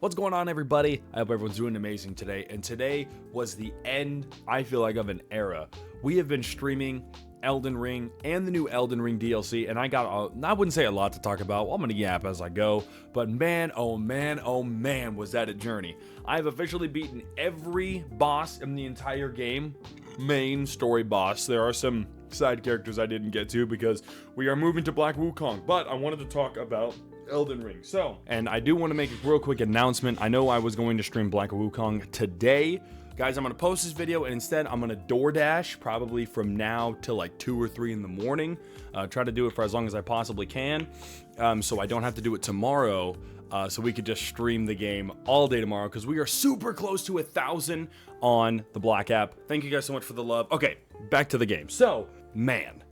What's going on, everybody? I hope everyone's doing amazing today. And today was the end, I feel like, of an era. We have been streaming Elden Ring and the new Elden Ring DLC, and I wouldn't say a lot to talk about. Well, I'm gonna yap as I go, but man, oh man, oh man, was that a journey. I've officially beaten every boss in the entire game, main story boss. There are some side characters I didn't get to because we are moving to Black Wukong, but I wanted to talk about Elden Ring. And I do want to make a real quick announcement. I know I was going to stream Black Wukong today. Guys, I'm going to post this video, and instead I'm going to DoorDash probably from now till like 2 or 3 in the morning. Try to do it for as long as I possibly can, so I don't have to do it tomorrow, so we could just stream the game all day tomorrow, because we are super close to 1,000 on the Black app. Thank you guys so much for the love. Okay, back to the game. So, man,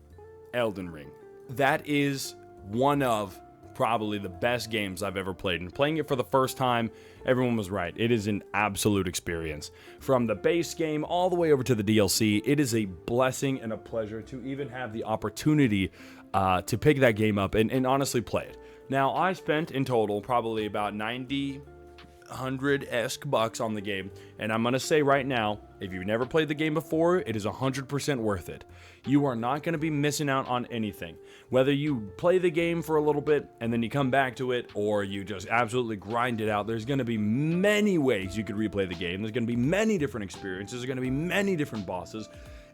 Elden Ring. That is one of probably the best games I've ever played, and playing it for the first time, everyone was right. It is an absolute experience. From the base game all the way over to the DLC, it is a blessing and a pleasure to even have the opportunity to pick that game up and honestly play it. Now, I spent in total probably about 100-esque bucks on the game, and I'm gonna say right now, if you've never played the game before, it is 100% worth it. You are not gonna be missing out on anything. Whether you play the game for a little bit and then you come back to it, or you just absolutely grind it out, there's gonna be many ways you could replay the game. There's gonna be many different experiences. There's gonna be many different bosses.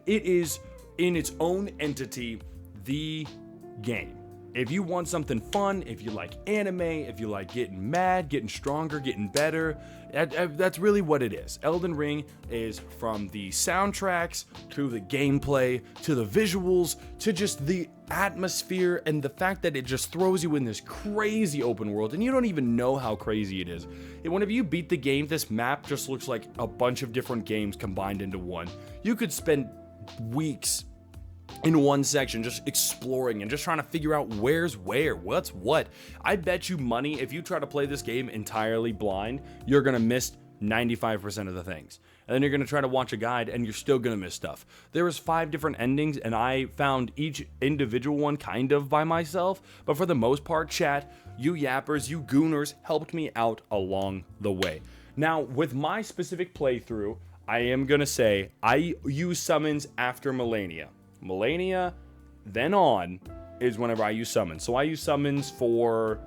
It is, in its own entity, the game. If you want something fun, if you like anime, if you like getting mad, getting stronger, getting better, that's really what it is. Elden Ring is, from the soundtracks, to the gameplay, to the visuals, to just the atmosphere, and the fact that it just throws you in this crazy open world, and you don't even know how crazy it is. And whenever you beat the game, this map just looks like a bunch of different games combined into one. You could spend weeks in one section just exploring and just trying to figure out where's where, what's what. I bet you money, if you try to play this game entirely blind, you're gonna miss 95% of the things, and then you're gonna try to watch a guide and you're still gonna miss stuff. There was 5 different endings, and I found each individual one kind of by myself, but for the most part, chat, you yappers, you gooners helped me out along the way. Now, with my specific playthrough, I am gonna say I use summons after Millennia, then on, is whenever I use summons. So I use summons for,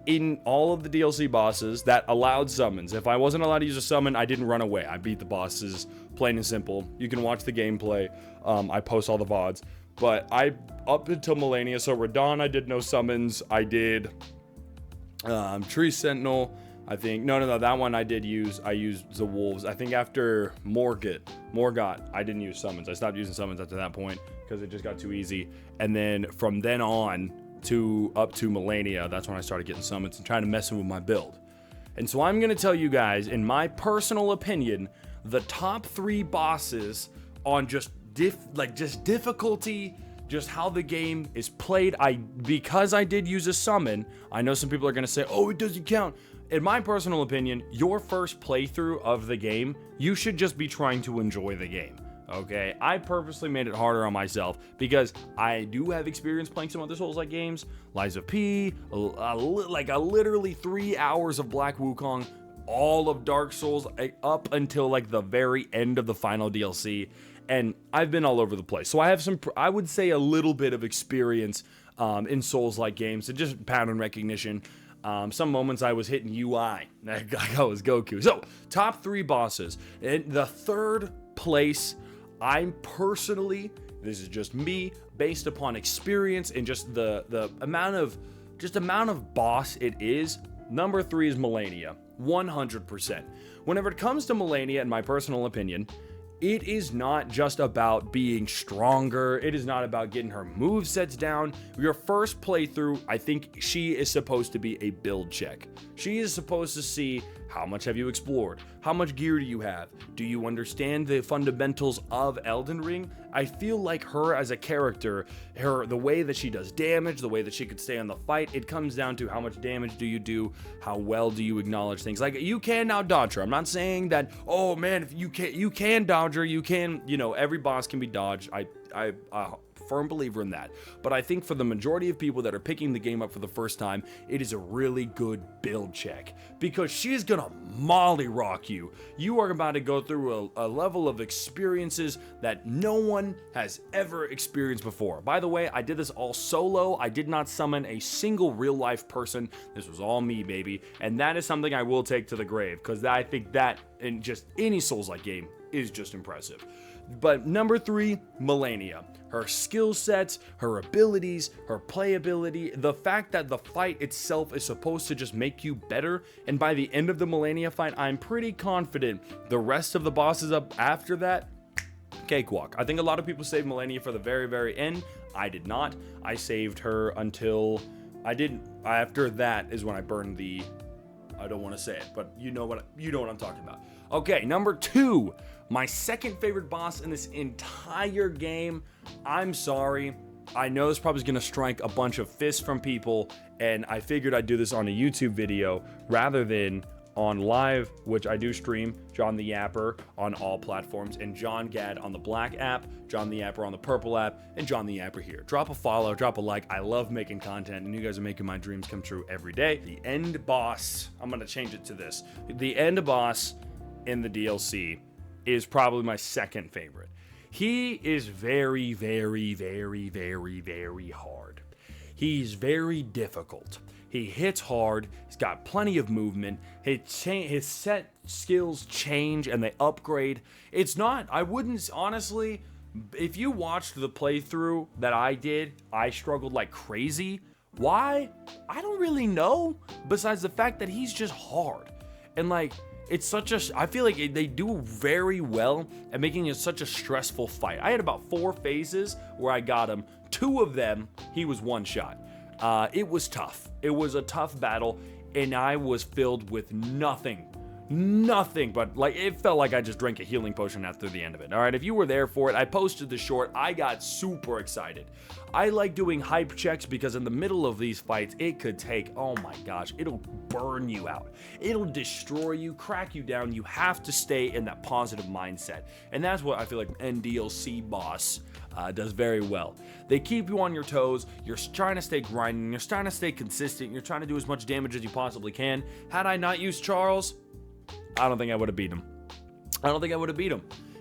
in all of the DLC bosses that allowed summons. If I wasn't allowed to use a summon, I didn't run away. I beat the bosses, plain and simple. You can watch the gameplay. I post all the VODs. But up until Millennia, so Radahn, I did no summons. I did Tree Sentinel, I think. No, that one I did use. I used the wolves. I think after Morgott, I didn't use summons. I stopped using summons after that point because it just got too easy. And then from then on up to Millennia, that's when I started getting summons and trying to mess with my build. And so I'm going to tell you guys, in my personal opinion, the top 3 bosses on just difficulty, just how the game is played. Because I did use a summon, I know some people are going to say, oh, it doesn't count. In my personal opinion, your first playthrough of the game, you should just be trying to enjoy the game. Okay, I purposely made it harder on myself because I do have experience playing some other Souls-like games, Lies of P, literally 3 hours of Black Wukong, all of Dark Souls up until like the very end of the final DLC, and I've been all over the place. So I have I would say a little bit of experience in Souls-like games, and just pattern recognition. Some moments I was hitting UI, like I was Goku. So, top 3 bosses. In the 3rd place, I'm personally, this is just me, based upon experience and just the amount of boss it is, number 3 is Millennia, 100%. Whenever it comes to Millennia, in my personal opinion, it is not just about being stronger. It is not about getting her movesets down. Your first playthrough, I think she is supposed to be a build check. She is supposed to see how much have you explored? How much gear do you have? Do you understand the fundamentals of Elden Ring? I feel like her as a character, the way that she does damage, the way that she could stay on the fight, it comes down to how much damage do you do, how well do you acknowledge things. Like, you can now dodge her. I'm not saying that, oh man, if you can dodge her, you can, every boss can be dodged. I firm believer in that. But I think for the majority of people that are picking the game up for the first time, it is a really good build check because she's gonna molly rock you. You are about to go through a level of experiences that no one has ever experienced before. By the way, I did this all solo. I did not summon a single real life person. This was all me, baby. And that is something I will take to the grave because I think that in just any Souls-like game is just impressive. But number 3, Melania. Her skill sets, her abilities, her playability, the fact that the fight itself is supposed to just make you better, and by the end of the Melania fight, I'm pretty confident the rest of the bosses up after that, cakewalk. I think a lot of people saved Melania for the very, very end. I did not. I saved her until after that is when I burned the, I don't want to say it, but you know what I'm talking about. Okay, number 2, my second favorite boss in this entire game. I'm sorry. I know this probably is going to strike a bunch of fists from people, and I figured I'd do this on a YouTube video rather than on live, which I do stream, John the Yapper on all platforms, and John Gad on the Black app, John the Yapper on the Purple app, and John the Yapper here. Drop a follow, drop a like. I love making content, and you guys are making my dreams come true every day. The end boss, I'm going to change it to this. The end boss in the DLC is probably my second favorite. He is very, very, very, very, very hard. He's very difficult. He hits hard. He's got plenty of movement. His set skills change and they upgrade. It's not, I wouldn't, honestly, if you watched the playthrough that I did, I struggled like crazy. Why? I don't really know, besides the fact that he's just hard. And like, it's such a, I feel like they do very well at making it such a stressful fight. I had about 4 phases where I got him. 2 of them, he was one shot. It was tough. It was a tough battle, and I was filled with nothing, but like it felt like I just drank a healing potion after the end of it. All right, if you were there for it, I posted the short. I got super excited. I like doing hype checks because in the middle of these fights, it could take, oh my gosh, it'll burn you out. It'll destroy you, crack you down. You have to stay in that positive mindset, and that's what I feel like NDLC boss does very well. They keep you on your toes. You're trying to stay grinding. You're trying to stay consistent. You're trying to do as much damage as you possibly can. Had I not used Charles, I don't think I would have beat him.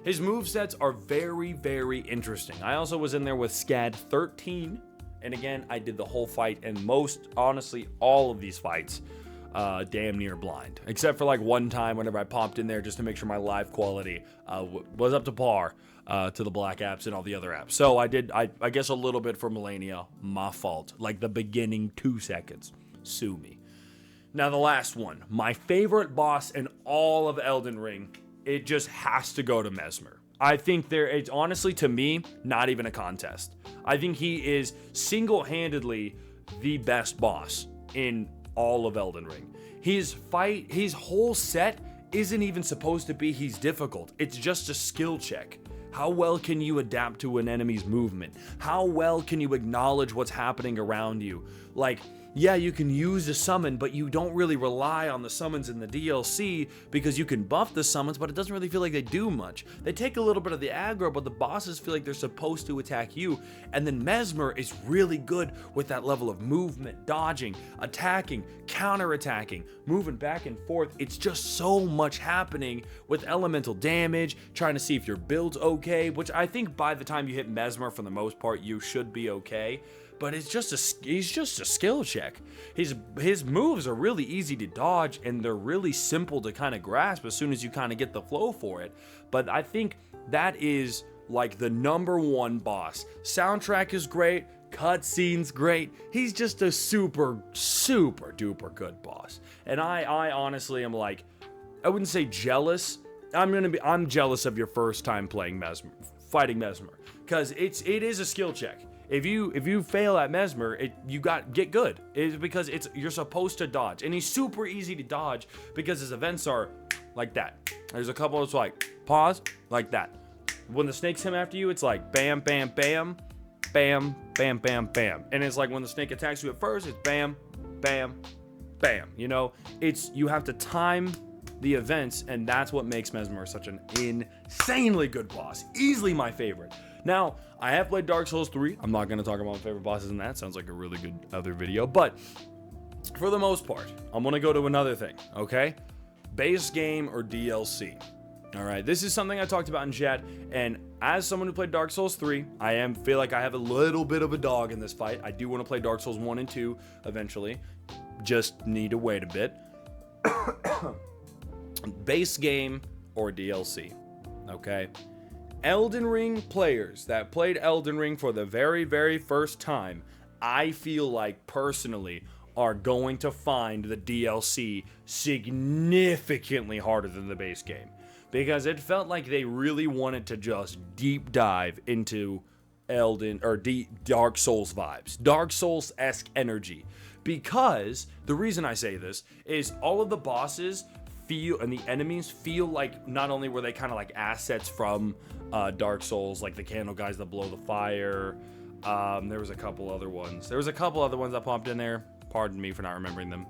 His movesets are very, very interesting. I also was in there with SCAD 13. And again, I did the whole fight and honestly, all of these fights damn near blind. Except for like one time whenever I popped in there just to make sure my live quality was up to par to the Black apps and all the other apps. So I guess a little bit for Melania, my fault. Like the beginning 2 seconds. Sue me. Now the last one, my favorite boss in all of Elden Ring, it just has to go to Mesmer. I think it's honestly, to me, not even a contest. I think he is single-handedly the best boss in all of Elden Ring. His whole set isn't even supposed to be he's difficult. It's just a skill check. How well can you adapt to an enemy's movement? How well can you acknowledge what's happening around you? Like, yeah, you can use a summon, but you don't really rely on the summons in the DLC because you can buff the summons, but it doesn't really feel like they do much. They take a little bit of the aggro, but the bosses feel like they're supposed to attack you. And then Mesmer is really good with that level of movement, dodging, attacking, counter-attacking, moving back and forth. It's just so much happening with elemental damage, trying to see if your build's okay, which I think by the time you hit Mesmer, for the most part, you should be okay. But he's just a skill check. His moves are really easy to dodge, and they're really simple to kind of grasp as soon as you kind of get the flow for it. But I think that is like the number 1 boss. Soundtrack is great, cutscenes great. He's just a super, super duper good boss. And I honestly am like, I wouldn't say jealous. I'm jealous of your first time playing Mesmer, fighting Mesmer, because it is a skill check. If you fail at Mesmer, get good. It's because you're supposed to dodge, and he's super easy to dodge because his events are like that. There's a couple that's like pause, like that. When the snakes come after you, it's like bam, bam, bam, bam, bam, bam, bam, and it's like when the snake attacks you at first, it's bam, bam, bam. You know, you have to time the events, and that's what makes Mesmer such an insanely good boss. Easily my favorite. Now, I have played Dark Souls 3. I'm not going to talk about my favorite bosses in that. Sounds like a really good other video. But for the most part, I'm going to go to another thing, okay? Base game or DLC. All right, this is something I talked about in chat, and as someone who played Dark Souls 3, feel like I have a little bit of a dog in this fight. I do want to play Dark Souls 1 and 2 eventually. Just need to wait a bit. Base game or DLC, okay? Elden Ring players that played Elden Ring for the very, very first time, I feel like personally are going to find the DLC significantly harder than the base game. Because it felt like they really wanted to just deep dive into Dark Souls vibes, Dark Souls-esque energy. Because the reason I say this is all of the bosses feel and the enemies feel like not only were they kind of like assets from Dark Souls, like the candle guys that blow the fire. There was a couple other ones. There was a couple other ones that popped in there. Pardon me for not remembering them.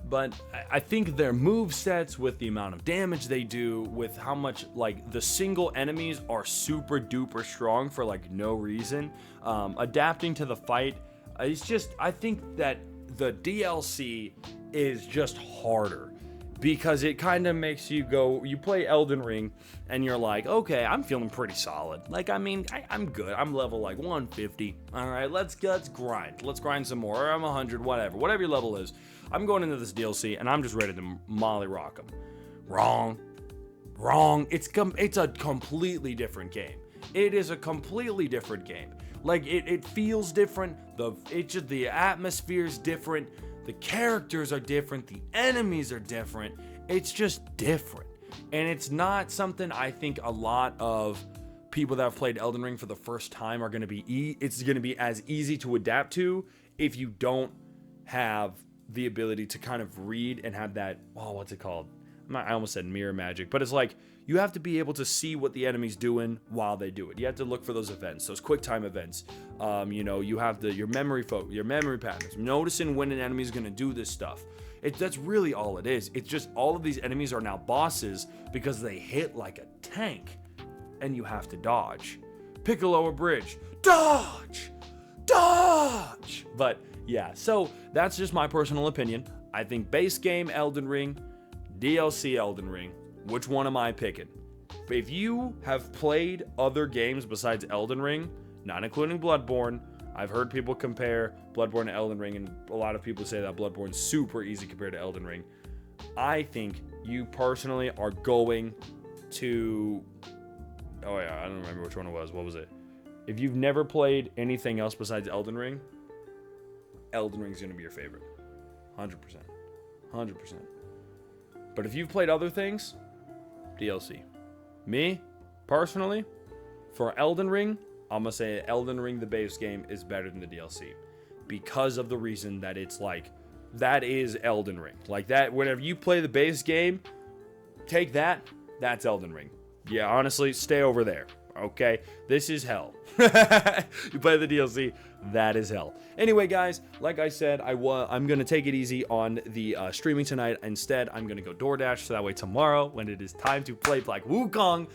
But I think their move sets, with the amount of damage they do, with how much like the single enemies are super duper strong for like no reason, adapting to the fight, it's just, I think that the DLC is just harder because it kind of makes you go, you play Elden Ring and you're like, okay, I'm feeling pretty solid. Like, I mean, I'm good. I'm level like 150. All right, let's grind. Let's grind some more. Or I'm 100, whatever your level is. I'm going into this DLC and I'm just ready to molly rock them. Wrong. It's a completely different game. It is a completely different game. Like, it feels different. The atmosphere is different. The characters are different. The enemies are different. It's just different. And it's not something I think a lot of people that have played Elden Ring for the first time are going to be, it's going to be as easy to adapt to if you don't have the ability to kind of read and have that, what's it called? I almost said mirror magic, but it's like you have to be able to see what the enemy's doing while they do it. You have to look for those events, those quick time events. You have your memory patterns, noticing when an enemy's going to do this stuff. That's really all it is. It's just all of these enemies are now bosses because they hit like a tank and you have to dodge. Piccolo or Bridge, dodge. But yeah, so that's just my personal opinion. I think base game Elden Ring, DLC Elden Ring, which one am I picking? If you have played other games besides Elden Ring, not including Bloodborne, I've heard people compare Bloodborne to Elden Ring, and a lot of people say that Bloodborne's super easy compared to Elden Ring. I think you personally are going to... Oh yeah, I don't remember which one it was. What was it? If you've never played anything else besides Elden Ring's going to be your favorite. 100%. But if you've played other things, DLC. Me, personally, for Elden Ring, I'm going to say Elden Ring, the base game, is better than the DLC. Because of the reason that it's like, that is Elden Ring. Like that, whenever you play the base game, take that, that's Elden Ring. Yeah, honestly, stay over there. Okay, this is hell. You play the DLC, that is hell. Anyway, guys, like I said, I'm going to take it easy on the streaming tonight. Instead, I'm going to go DoorDash, so that way tomorrow, when it is time to play Black Wukong,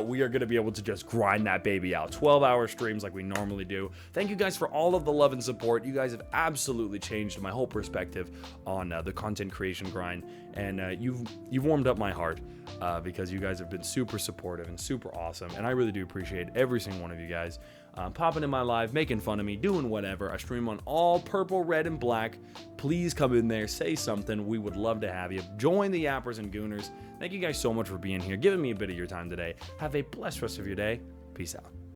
we are going to be able to just grind that baby out. 12-hour streams like we normally do. Thank you guys for all of the love and support. You guys have absolutely changed my whole perspective on the content creation grind, and you've warmed up my heart because you guys have been super supportive and super awesome, and I really do appreciate every single one of you guys popping in my live, making fun of me, doing whatever. I stream on all purple, red, and black. Please come in there, say something. We would love to have you. Join the Yappers and Gooners. Thank you guys so much for being here, giving me a bit of your time today. Have a blessed rest of your day. Peace out.